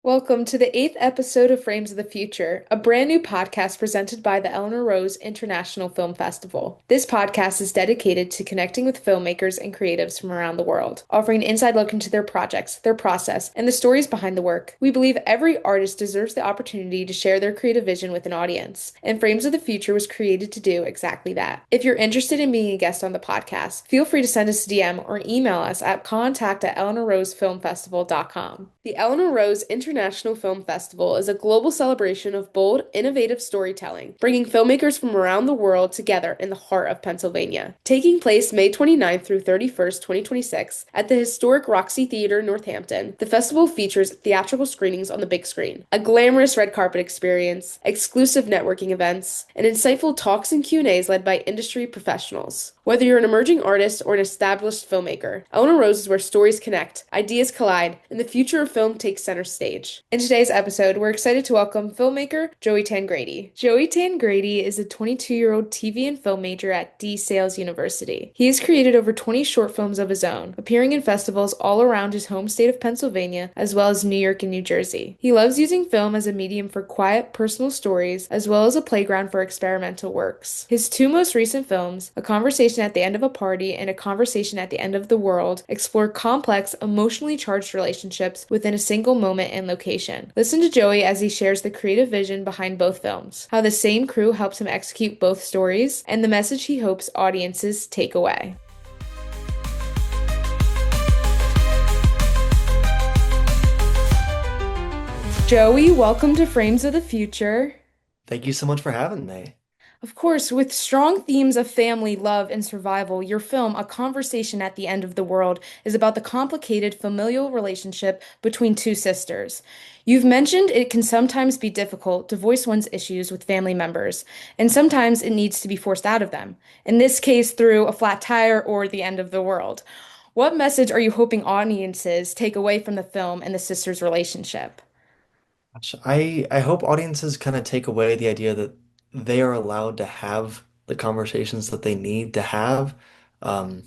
Welcome to the eighth episode of Frames of the Future, a brand new podcast presented by the Eleanor Rose International Film Festival. This podcast is dedicated to connecting with filmmakers and creatives from around the world, offering an inside look into their projects, their process, and the stories behind the work. We believe every artist deserves the opportunity to share their creative vision with an audience, and Frames of the Future was created to do exactly that. If you're interested in being a guest on the podcast, feel free to send us a DM or email us at contact@eleanorrosefilmfestival.com. The Eleanor Rose International Film Festival is a global celebration of bold, innovative storytelling, bringing filmmakers from around the world together in the heart of Pennsylvania. Taking place May 29th through 31st, 2026, at the historic Roxy Theater, Northampton, the festival features theatrical screenings on the big screen, a glamorous red carpet experience, exclusive networking events, and insightful talks and Q&As led by industry professionals. Whether you're an emerging artist or an established filmmaker, Eleanor Rose is where stories connect, ideas collide, and the future of film takes center stage. In today's episode, we're excited to welcome filmmaker Joey Tangradi. Joey Tangradi is a 22-year-old TV and film major at DeSales University. He has created over 20 short films of his own, appearing in festivals all around his home state of Pennsylvania, as well as New York and New Jersey. He loves using film as a medium for quiet, personal stories, as well as a playground for experimental works. His two most recent films, A Conversation at the End of a Party and A Conversation at the End of the World, explore complex, emotionally charged relationships within a single moment and location. Listen to Joey as he shares the creative vision behind both films, how the same crew helps him execute both stories, and the message he hopes audiences take away. Joey, welcome to Frames of the Future. Thank you so much for having me. Of course, with strong themes of family, love, and survival, your film, A Conversation at the End of the World, is about the complicated familial relationship between two sisters. You've mentioned it can sometimes be difficult to voice one's issues with family members, and sometimes it needs to be forced out of them, in this case, through a flat tire or the end of the world. What message are you hoping audiences take away from the film and the sisters' relationship? Gosh, I hope audiences kind of take away the idea that they are allowed to have the conversations that they need to have. Um,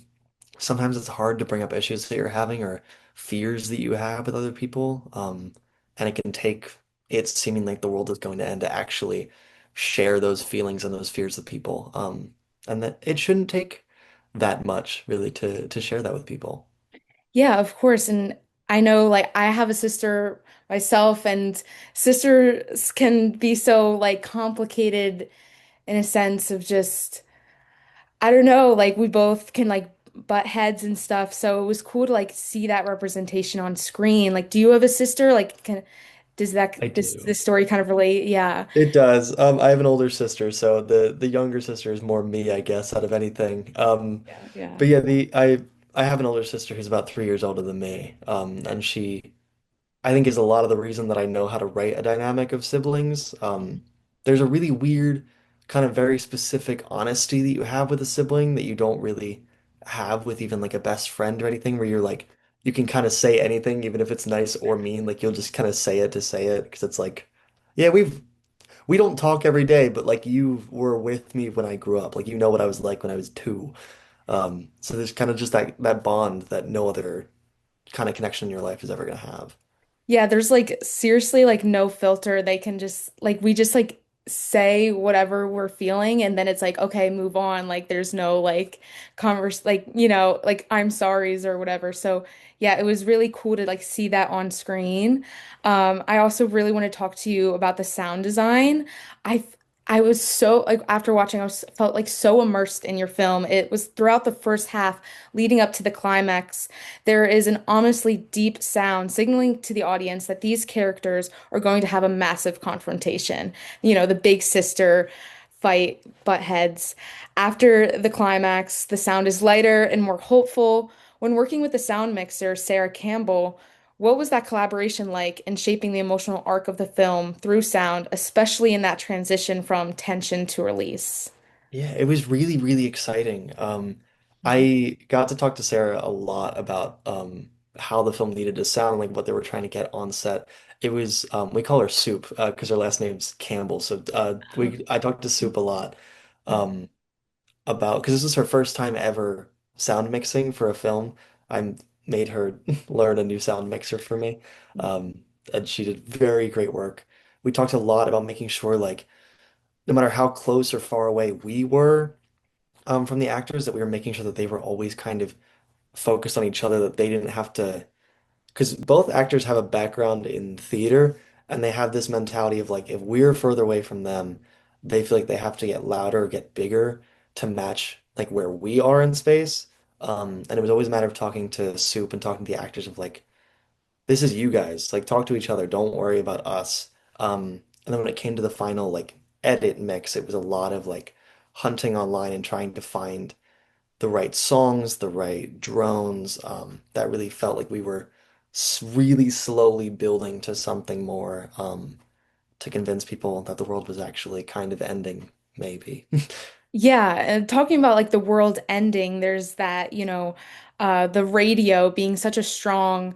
Sometimes it's hard to bring up issues that you're having or fears that you have with other people. And it can take it seeming like the world is going to end to actually share those feelings and those fears with people. And that it shouldn't take that much really to share that with people. Yeah, of course. And I know, like, I have a sister myself, and sisters can be so, like, complicated in a sense of just, I don't know, like, we both can, like, butt heads and stuff. So it was cool to, like, see that representation on screen. Like, do you have a sister? Like, I does do. this story kind of relate? Yeah. It does. I have an older sister, so the younger sister is more me, I guess, out of anything. Yeah, yeah. But yeah, the I have an older sister who's about 3 years older than me. And she I think is a lot of the reason that I know how to write a dynamic of siblings. There's a really weird, kind of very specific honesty that you have with a sibling that you don't really have with even like a best friend or anything, where you're like you can kind of say anything, even if it's nice or mean. Like you'll just kind of say it to say it because it's like, yeah, we don't talk every day, but like you were with me when I grew up. Like you know what I was like when I was two. So there's kind of just that bond that no other kind of connection in your life is ever gonna have. Yeah, there's like seriously like no filter. They can just like we just like say whatever we're feeling and then it's like okay, move on. Like there's no like converse like like I'm sorries or whatever. So yeah, it was really cool to like see that on screen. I also really want to talk to you about the sound design. I I was so like after watching, felt like so immersed in your film. It was throughout the first half leading up to the climax. There is an ominously deep sound signaling to the audience that these characters are going to have a massive confrontation. The big sister fight butt heads. After the climax, the sound is lighter and more hopeful. When working with the sound mixer, Sarah Campbell, what was that collaboration like in shaping the emotional arc of the film through sound, especially in that transition from tension to release? Yeah, it was really, really exciting. Mhm. I got to talk to Sarah a lot about how the film needed to sound, like what they were trying to get on set. It was we call her Soup because her last name's Campbell. So we I talked to Soup a lot um, about because this is her first time ever sound mixing for a film. I made her learn a new sound mixer for me. Um, and she did very great work. We talked a lot about making sure like no matter how close or far away we were from the actors, that we were making sure that they were always kind of focused on each other, that they didn't have to, because both actors have a background in theater and they have this mentality of like if we're further away from them, they feel like they have to get louder, get bigger to match like where we are in space. And it was always a matter of talking to Soup and talking to the actors of like, this is you guys, like talk to each other, don't worry about us. And then when it came to the final like edit mix, it was a lot of like hunting online and trying to find the right songs, the right drones. That really felt like we were really slowly building to something more to convince people that the world was actually kind of ending, maybe. Yeah, and talking about like the world ending, there's that, the radio being such a strong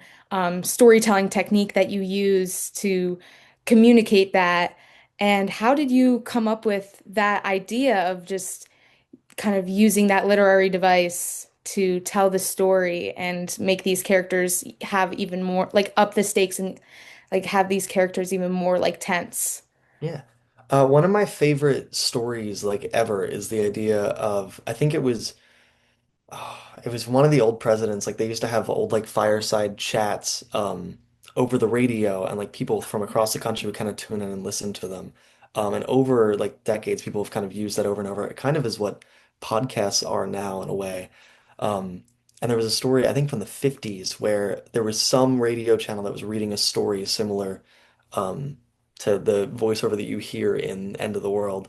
storytelling technique that you use to communicate that. And how did you come up with that idea of just kind of using that literary device to tell the story and make these characters have even more, like up the stakes and like have these characters even more like tense? Yeah. One of my favorite stories like ever is the idea of I think it was one of the old presidents. Like they used to have old like fireside chats over the radio, and like people from across the country would kind of tune in and listen to them. And over like decades, people have kind of used that over and over. It kind of is what podcasts are now in a way. And there was a story, I think from the 50s, where there was some radio channel that was reading a story similar um, to the voiceover that you hear in End of the World,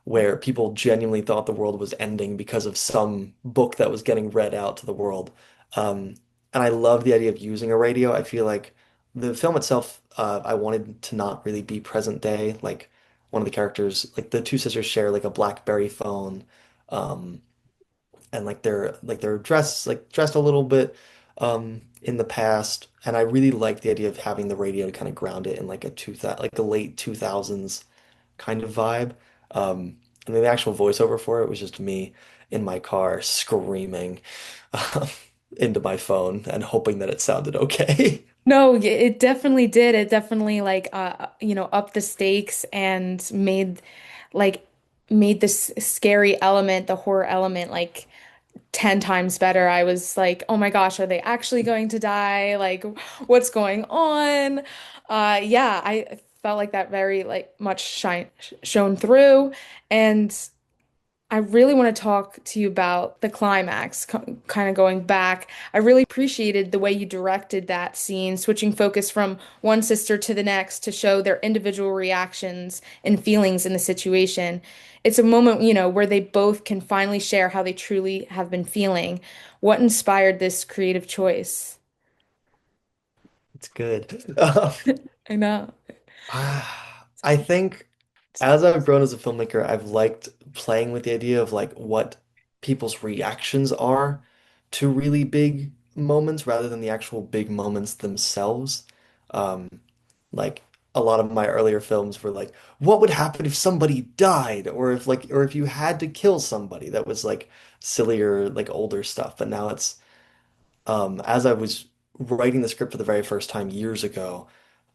where people genuinely thought the world was ending because of some book that was getting read out to the world. Um, and I love the idea of using a radio. I feel like the film itself, I wanted to not really be present day. Like one of the characters, like the two sisters share like a BlackBerry phone, um, and like they're dressed a little bit in the past. And I really like the idea of having the radio to kind of ground it in like a like a late 2000s kind of vibe. And then the actual voiceover for it was just me in my car screaming um, into my phone and hoping that it sounded okay. No, it definitely did. It definitely like upped the stakes and like made this scary element, the horror element like 10 times better. I was like, "Oh my gosh, are they actually going to die? Like what's going on?" Yeah, I felt like that very like much shone through, and I really want to talk to you about the climax, kind of going back. I really appreciated the way you directed that scene, switching focus from one sister to the next to show their individual reactions and feelings in the situation. It's a moment, where they both can finally share how they truly have been feeling. What inspired this creative choice? It's good. I know. I think as I've grown as a filmmaker, I've liked playing with the idea of like what people's reactions are to really big moments rather than the actual big moments themselves. Um, like a lot of my earlier films were like, what would happen if somebody died, or if like, or if you had to kill somebody? That was like sillier, like older stuff. But now it's as I was writing the script for the very first time years ago,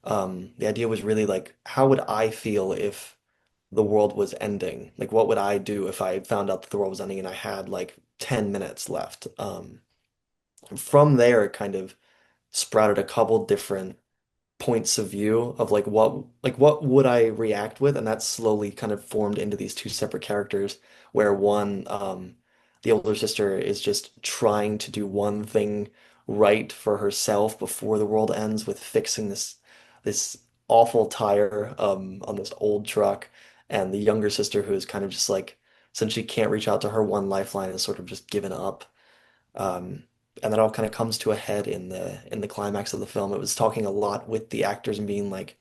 the idea was really like, how would I feel if the world was ending? Like, what would I do if I found out that the world was ending and I had like 10 minutes left? From there, it kind of sprouted a couple different points of view of like what would I react with, and that slowly kind of formed into these two separate characters where one the older sister is just trying to do one thing right for herself before the world ends with fixing this awful tire on this old truck, and the younger sister who is kind of just like, since she can't reach out to her one lifeline, is sort of just given up. um, and that all kind of comes to a head in the climax of the film. It was talking a lot with the actors and being like,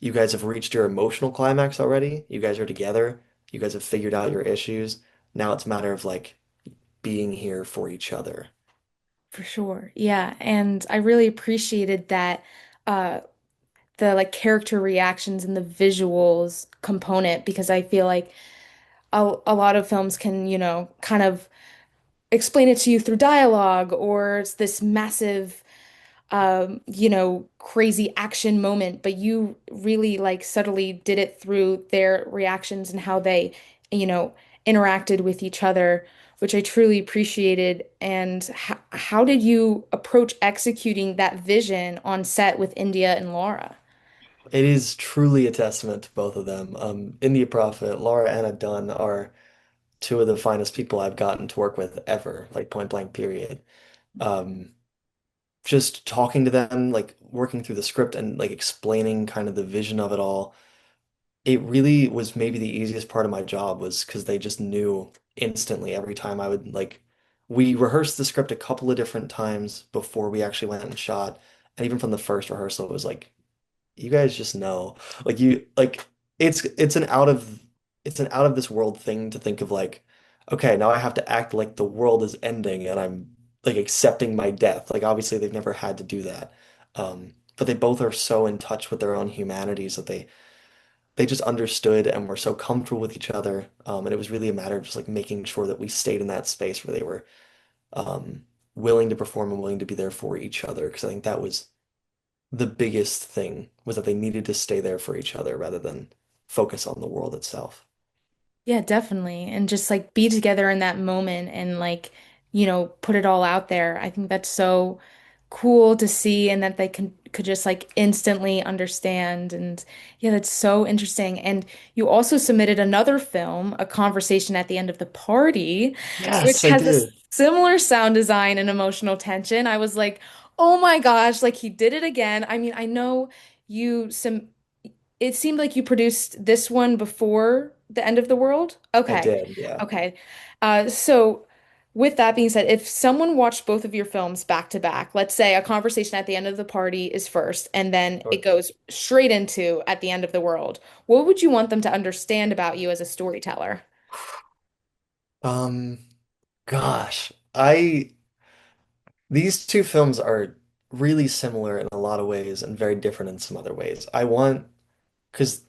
"You guys have reached your emotional climax already. You guys are together. You guys have figured out your issues. Now it's a matter of like being here for each other." For sure. Yeah. And I really appreciated that uh the like character reactions and the visuals component because I feel like a lot of films can, kind of explain it to you through dialogue or it's this massive crazy action moment, but you really like subtly did it through their reactions and how they, you know, interacted with each other, which I truly appreciated. And how did you approach executing that vision on set with India and Laura? It is truly a testament to both of them. India Prophet, Laura Anna Dunn are two of the finest people I've gotten to work with ever, like point blank period. Um, just talking to them, like working through the script and like explaining kind of the vision of it all, it really was maybe the easiest part of my job was because they just knew instantly every time I would like we rehearsed the script a couple of different times before we actually went and shot. And even from the first rehearsal, it was like you guys just know. Like you like it's an out of this world thing to think of like, okay, now I have to act like the world is ending and I'm like accepting my death. Like obviously they've never had to do that. But they both are so in touch with their own humanities that they just understood and were so comfortable with each other. And it was really a matter of just like making sure that we stayed in that space where they were um willing to perform and willing to be there for each other. Because I think that was the biggest thing was that they needed to stay there for each other rather than focus on the world itself. Yeah, definitely. And just like be together in that moment and like, put it all out there. I think that's so cool to see and that they can could just like instantly understand. And yeah, that's so interesting. And you also submitted another film, A Conversation at the End of the Party, which Yes, I has a did. similar sound design and emotional tension. I was like, oh my gosh, like he did it again. I mean, I know some it seemed like you produced this one before the end of the world. I Okay. did, yeah. Okay. So with that being said, if someone watched both of your films back to back, let's say A Conversation at the End of the Party is first, and then it goes straight into At the End of the World, what would you want them to understand about you as a storyteller? Um, gosh, I these two films are really similar in a lot of ways and very different in some other ways. I want because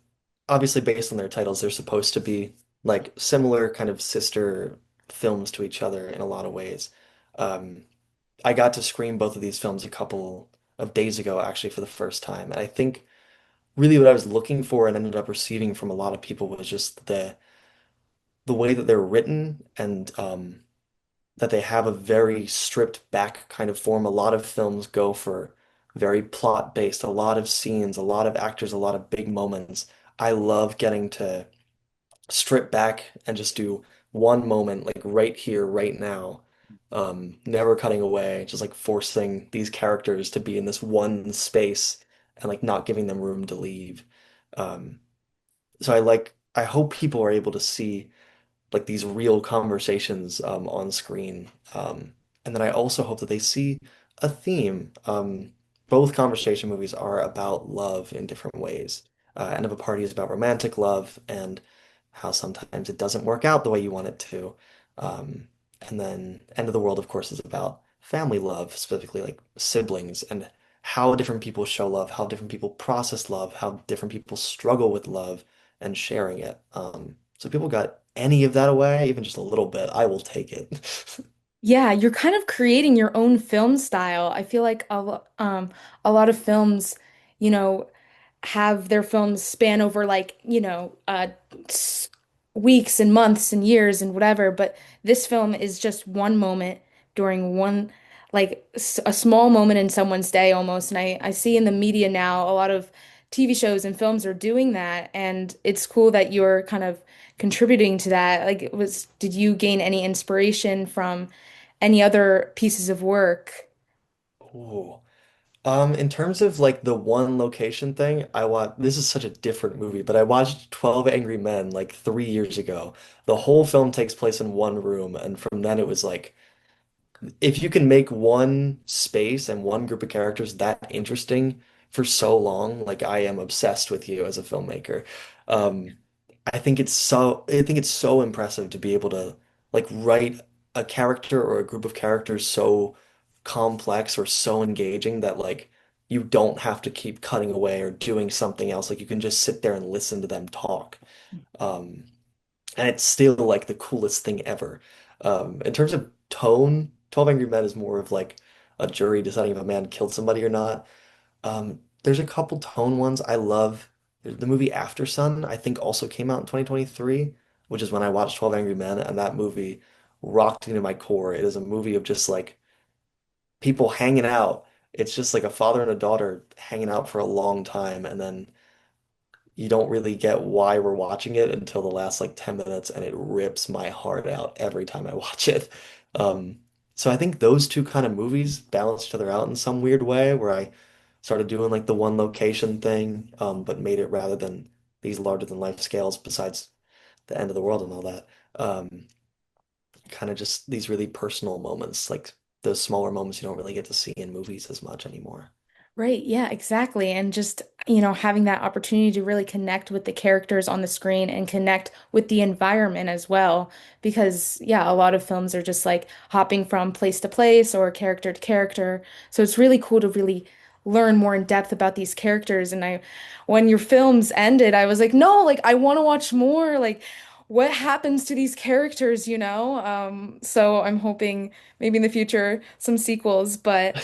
obviously based on their titles, they're supposed to be like similar kind of sister films to each other in a lot of ways. Um, I got to screen both of these films a couple of days ago, actually, for the first time. And I think really what I was looking for and ended up receiving from a lot of people was just the way that they're written and that they have a very stripped back kind of form. A lot of films go for very plot based, a lot of scenes, a lot of actors, a lot of big moments. I love getting to strip back and just do one moment, like right here, right now. Never cutting away, just like forcing these characters to be in this one space and like not giving them room to leave. Um, so I hope people are able to see like these real conversations on screen. And then I also hope that they see a theme. Both conversation movies are about love in different ways. End of a Party is about romantic love and how sometimes it doesn't work out the way you want it to. Um, and then End of the World, of course, is about family love, specifically like siblings and how different people show love, how different people process love, how different people struggle with love and sharing it. So if people got any of that away, even just a little bit, I will take it. Yeah, you're kind of creating your own film style. I feel like a lot of films, you know, have their films span over like, weeks and months and years and whatever, but this film is just one moment during one a small moment in someone's day almost. And I see in the media now a lot of TV shows and films are doing that, and it's cool that you're kind of contributing to that. Like did you gain any inspiration from any other pieces of work? Ooh. In terms of like the one location thing, I watched this is such a different movie, but I watched 12 Angry Men like 3 years ago. The whole film takes place in one room, and from then it was like if you can make one space and one group of characters that interesting for so long, like I am obsessed with you as a filmmaker. Um, I think it's so impressive to be able to like write a character or a group of characters so complex or so engaging that like you don't have to keep cutting away or doing something else. Like you can just sit there and listen to them talk. Um, and it's still like the coolest thing ever. In terms of tone, 12 Angry Men is more of like a jury deciding if a man killed somebody or not. There's a couple tone ones I love. The movie After Sun, I think, also came out in 2023, which is when I watched 12 Angry Men, and that movie rocked me to my core. It is a movie of just like people hanging out. It's just like a father and a daughter hanging out for a long time, and then you don't really get why we're watching it until the last like 10 minutes, and it rips my heart out every time I watch it. Um, so I think those two kind of movies balance each other out in some weird way where I started doing like the one location thing, but made it rather than these larger than life scales besides the end of the world and all that. Um, Kind of just these really personal moments, like those smaller moments you don't really get to see in movies as much anymore. Right, yeah, exactly. And just, having that opportunity to really connect with the characters on the screen and connect with the environment as well. Because, yeah, a lot of films are just like hopping from place to place or character to character. So it's really cool to really learn more in depth about these characters. And when your films ended, I was like, no, like, I want to watch more. Like, what happens to these characters, you know? So I'm hoping maybe in the future some sequels, but.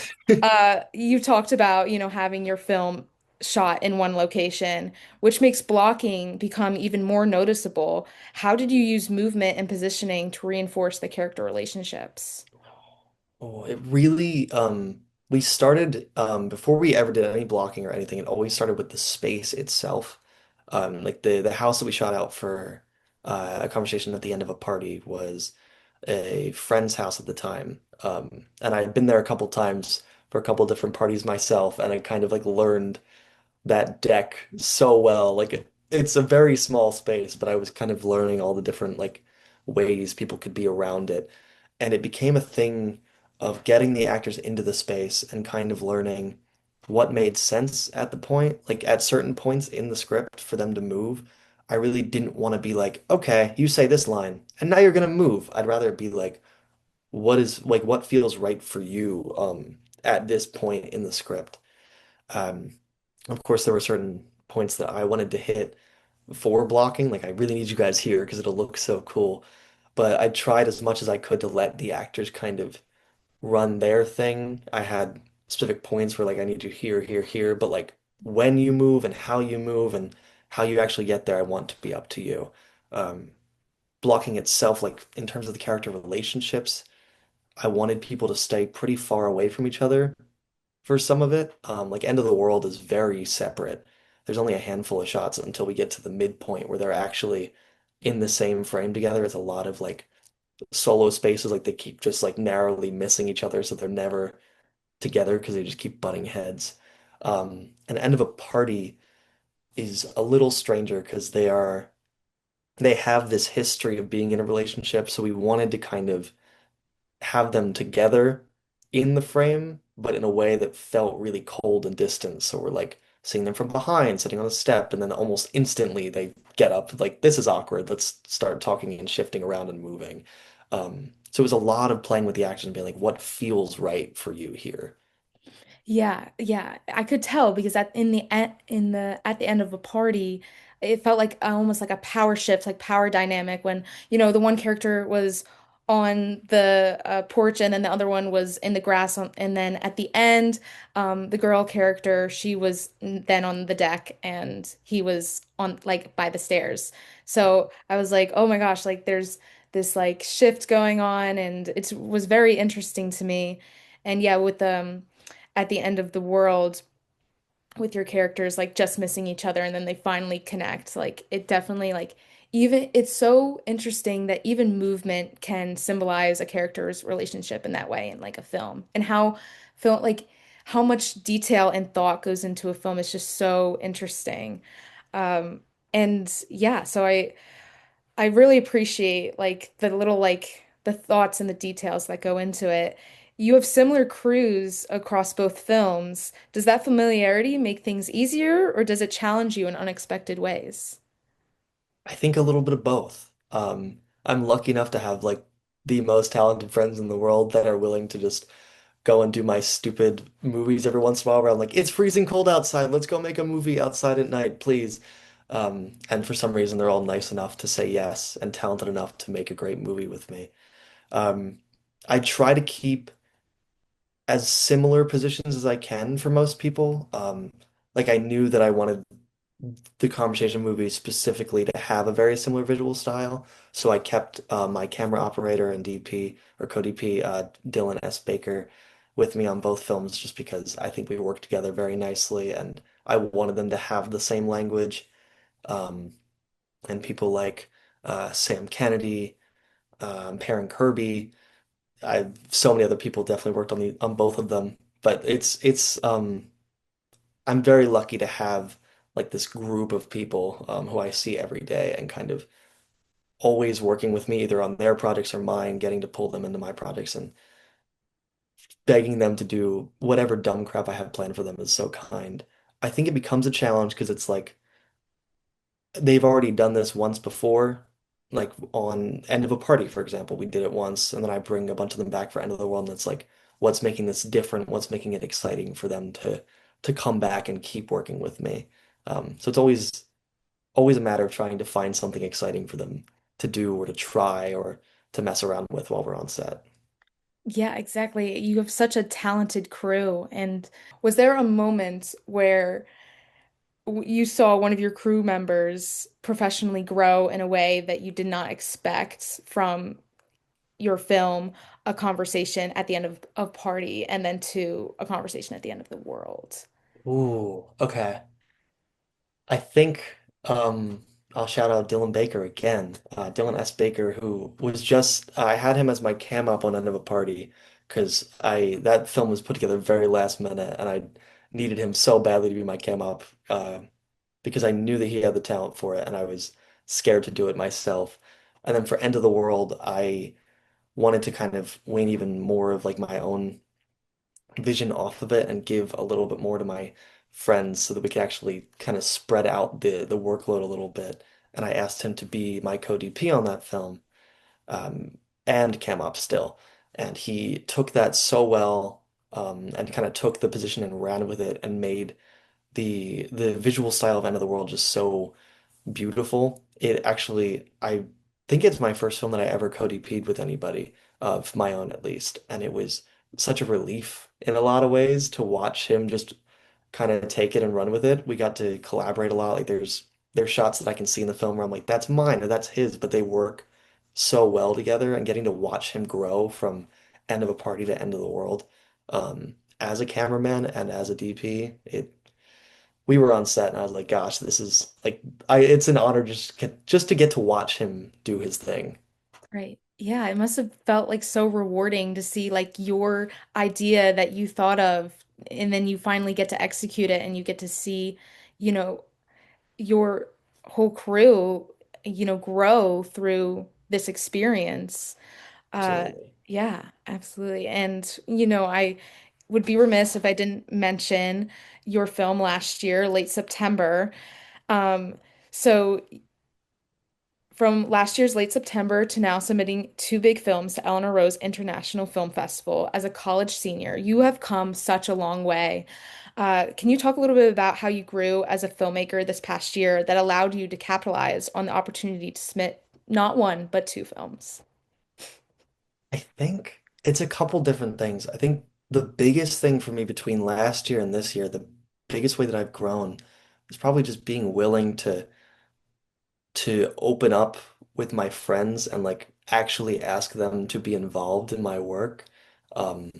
You talked about, having your film shot in one location, which makes blocking become even more noticeable. How did you use movement and positioning to reinforce the character relationships? Oh, it really, we started, before we ever did any blocking or anything, it always started with the space itself. Like the house that we shot out for a conversation at the end of a party was a friend's house at the time. And I had been there a couple times for a couple different parties myself, and I kind of like learned that deck so well. Like it's a very small space, but I was kind of learning all the different like ways people could be around it. And it became a thing of getting the actors into the space and kind of learning what made sense at the point, like at certain points in the script for them to move. I really didn't want to be like, okay, you say this line, and now you're gonna move. I'd rather it be like, what feels right for you at this point in the script. Um, of course, there were certain points that I wanted to hit for blocking. Like, I really need you guys here because it'll look so cool. But I tried as much as I could to let the actors kind of run their thing. I had specific points where, like, I need you here, here, here. But, like, when you move and how you actually get there, I want to be up to you. Um, Blocking itself, like, in terms of the character relationships, I wanted people to stay pretty far away from each other for some of it. Like End of the World is very separate. There's only a handful of shots until we get to the midpoint where they're actually in the same frame together. It's a lot of like solo spaces, like they keep just like narrowly missing each other, so they're never together because they just keep butting heads. And End of a Party is a little stranger because they have this history of being in a relationship, so we wanted to kind of have them together in the frame, but in a way that felt really cold and distant. So we're like seeing them from behind, sitting on a step, and then almost instantly they get up, like, this is awkward. Let's start talking and shifting around and moving. So it was a lot of playing with the action and being like, what feels right for you here? Yeah, yeah, I could tell because at the end of a party, it felt like almost like a power shift, like power dynamic when, the one character was on the porch and then the other one was in the grass and then at the end, the girl character, she was then on the deck and he was on like by the stairs. So I was like, oh my gosh, like there's this like shift going on and it was very interesting to me. And yeah, with at the end of the world with your characters like just missing each other and then they finally connect. Like it definitely like even it's so interesting that even movement can symbolize a character's relationship in that way in like a film. And how film like how much detail and thought goes into a film is just so interesting. Um and yeah, so I really appreciate like the little like the thoughts and the details that go into it. You have similar crews across both films. Does that familiarity make things easier or does it challenge you in unexpected ways? I think a little bit of both. I'm lucky enough to have like the most talented friends in the world that are willing to just go and do my stupid movies every once in a while where I'm like, it's freezing cold outside. Let's go make a movie outside at night, please. And for some reason, they're all nice enough to say yes and talented enough to make a great movie with me. Um, I try to keep as similar positions as I can for most people. Like I knew that I wanted the conversation movie specifically to have a very similar visual style. So I kept my camera operator and DP or co-DP, Dylan S. Baker, with me on both films just because I think we worked together very nicely and I wanted them to have the same language. Um, and people like Sam Kennedy, Perrin Kirby, so many other people definitely worked on both of them. But I'm very lucky to have like this group of people who I see every day and kind of always working with me either on their projects or mine, getting to pull them into my projects and begging them to do whatever dumb crap I have planned for them is so kind. I think it becomes a challenge because it's like they've already done this once before, like on End of a Party, for example. We did it once, and then I bring a bunch of them back for End of the World, and it's like, what's making this different? What's making it exciting for them to come back and keep working with me? So it's always a matter of trying to find something exciting for them to do or to try or to mess around with while we're on set. Yeah, exactly. You have such a talented crew. And was there a moment where you saw one of your crew members professionally grow in a way that you did not expect from your film, a conversation at the end of Party, and then to a conversation at the end of the world? Ooh, okay. I think I'll shout out Dylan Baker again. Dylan S. Baker, who was just I had him as my cam up on End of a Party because I that film was put together very last minute and I needed him so badly to be my cam up because I knew that he had the talent for it and I was scared to do it myself. And then for End of the World, I wanted to kind of win even more of like my own vision off of it and give a little bit more to my friends so that we could actually kind of spread out the workload a little bit. And I asked him to be my co-DP on that film, and cam up still. And he took that so well, and kind of took the position and ran with it and made the visual style of End of the World just so beautiful. It actually, I think it's my first film that I ever co-DP'd with anybody, of my own at least. And it was such a relief in a lot of ways to watch him just kind of take it and run with it. We got to collaborate a lot. Like there's shots that I can see in the film where I'm like, that's mine or that's his, but they work so well together and getting to watch him grow from End of a Party to End of the World. As a cameraman and as a DP, we were on set and I was like, gosh, this is like it's an honor just to get to watch him do his thing. Right. Yeah, it must have felt like so rewarding to see like your idea that you thought of, and then you finally get to execute it and you get to see, you know, your whole crew, grow through this experience. Uh, Absolutely. yeah, absolutely. And, I would be remiss if I didn't mention your film last year, late September. Um, so from last year's late September to now submitting two big films to Eleanor Rose International Film Festival as a college senior, you have come such a long way. Can you talk a little bit about how you grew as a filmmaker this past year that allowed you to capitalize on the opportunity to submit not one, but two films? I think it's a couple different things. I think the biggest thing for me between last year and this year, the biggest way that I've grown is probably just being willing to open up with my friends and like actually ask them to be involved in my work. Um,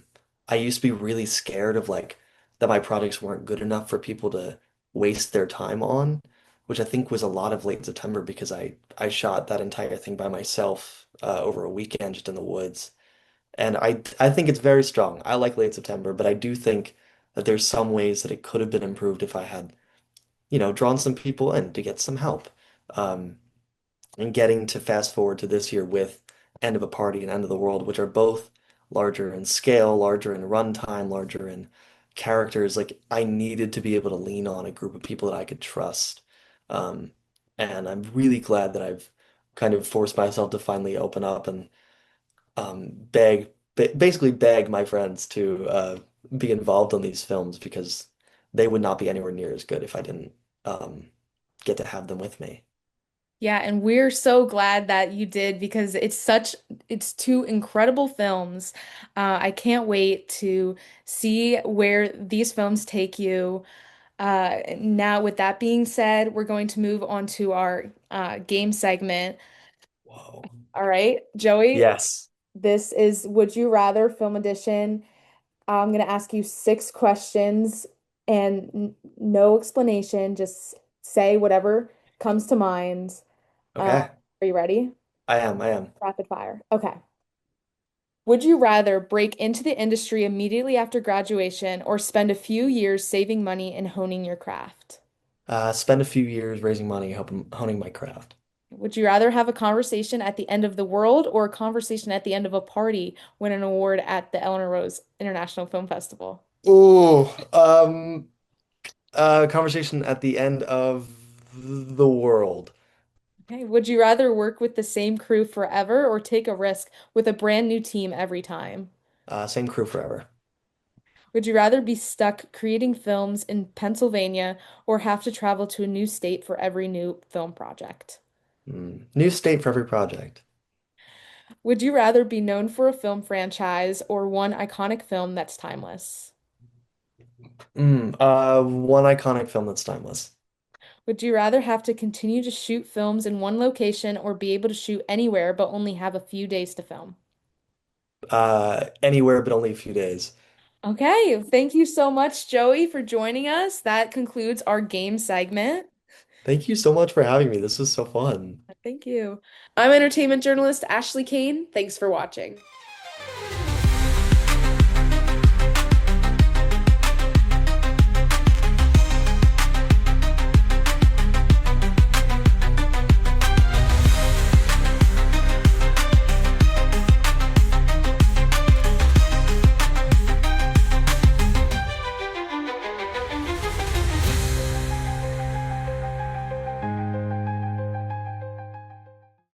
I used to be really scared of like that my projects weren't good enough for people to waste their time on, which I think was a lot of late September because I shot that entire thing by myself over a weekend just in the woods. And I think it's very strong. I like late September, but I do think that there's some ways that it could have been improved if I had, drawn some people in to get some help. Um, and getting to fast forward to this year with End of a Party and End of the World, which are both larger in scale, larger in runtime, larger in characters, like I needed to be able to lean on a group of people that I could trust. Um, and I'm really glad that I've kind of forced myself to finally open up and basically beg my friends to be involved on these films because they would not be anywhere near as good if I didn't um, get to have them with me. Yeah, and we're so glad that you did because it's two incredible films. I can't wait to see where these films take you. Now, with that being said, we're going to move on to our game segment. Whoa. All right, Joey, Yes. this is Would You Rather Film Edition. I'm going to ask you six questions and no explanation, just say whatever comes to mind. Uh, Okay. are you ready? I am. I am. Rapid fire. Okay. Would you rather break into the industry immediately after graduation or spend a few years saving money and honing your craft? Spend a few years raising money, helping honing my craft. Would you rather have a conversation at the end of the world or a conversation at the end of a party win an award at the Eleanor Rose International Film Festival? Ooh, conversation at the end of the world. Okay. Would you rather work with the same crew forever or take a risk with a brand new team every time? Same crew forever. Would you rather be stuck creating films in Pennsylvania or have to travel to a new state for every new film project? New state for every project. Would you rather be known for a film franchise or one iconic film that's timeless? One iconic film that's timeless. Would you rather have to continue to shoot films in one location or be able to shoot anywhere but only have a few days to film? Anywhere but only a few days. Okay, thank you so much, Joey, for joining us. That concludes our game segment. Thank you so much for having me. This was so fun. Thank you. I'm entertainment journalist Ashley Kane. Thanks for watching.